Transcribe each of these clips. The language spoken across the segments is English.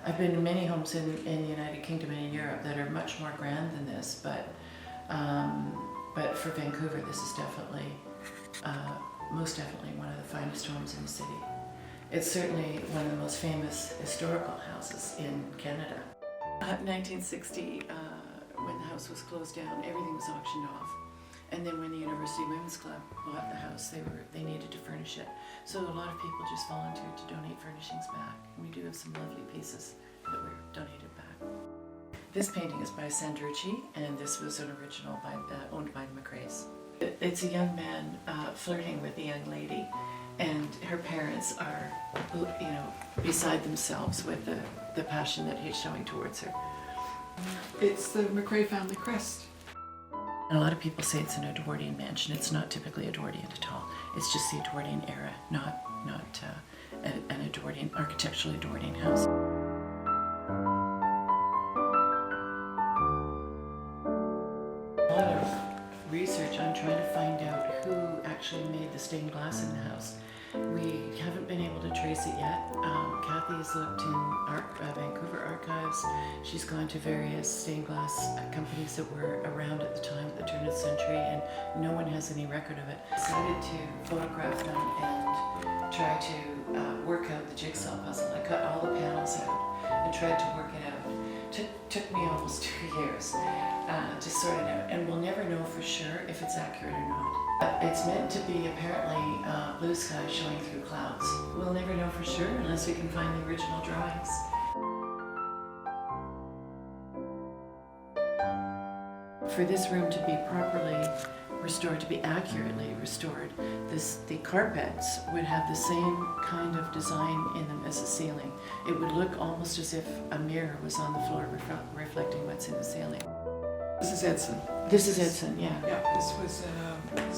I've been in many homes in the United Kingdom and in Europe that are much more grand than this, but for Vancouver, this is definitely, most definitely one of the finest homes in the city. It's certainly one of the most famous historical houses in Canada. 1960, when the house was closed down, everything was auctioned off. And then when the University Women's Club bought the house, they needed to furnish it. So a lot of people just volunteered to donate furnishings back. And we do have some lovely pieces that were donated back. This painting is by Sandrucci, and this was an original owned by the McRaes. It's a young man flirting with a young lady, and her parents are, beside themselves with the passion that he's showing towards her. It's the McRae family crest. And a lot of people say it's an Edwardian mansion. It's not typically Edwardian at all. It's just the Edwardian era, not an Edwardian, architecturally Edwardian house. A lot of research on trying to find out who actually made the stained glass in the house. We haven't been able to trace it yet. Kathy's looked in Vancouver archives. She's gone to various stained glass companies that were around at the time, at the turn of the century, and no one has any record of it. I decided to photograph them and try to work out the jigsaw puzzle. I cut all the panels out and tried to work it out. Took me almost 2 years to sort it out, and we'll never know for sure if it's accurate or not. It's meant to be apparently blue sky showing through clouds. We'll never know for sure unless we can find the original drawings. For this room to be properly restored, to be accurately restored, the carpets would have the same kind of design in them as the ceiling. It would look almost as if a mirror was on the floor reflecting what's in the ceiling. This is Edson. This is Edson, yeah. Yeah, this was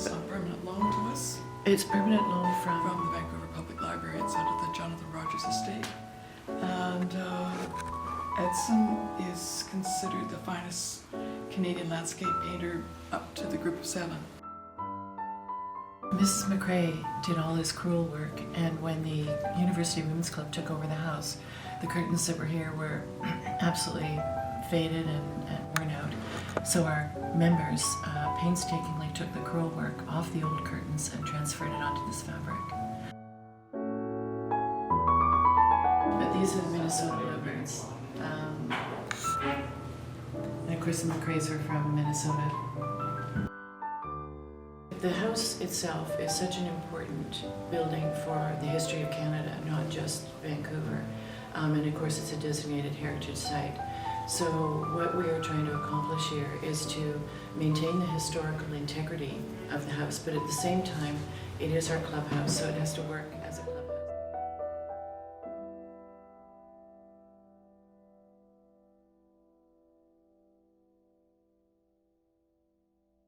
a permanent loan to us. It's permanent loan from the Vancouver Public Library. It's out of the Jonathan Rogers estate. And Edson is considered the finest Canadian landscape painter up to the group of 7. Mrs. McRae did all this crewel work, and when the University Women's Club took over the house, the curtains that were here were absolutely faded and worn out. So our members painstakingly took the crewel work off the old curtains and transferred it onto this fabric. But these are the Minnesota bluebirds. And of course the McRaes are from Minnesota. The house itself is such an important building for the history of Canada, not just Vancouver. And of course it's a designated heritage site. So what we are trying to accomplish here is to maintain the historical integrity of the house, but at the same time, it is our clubhouse, so it has to work as a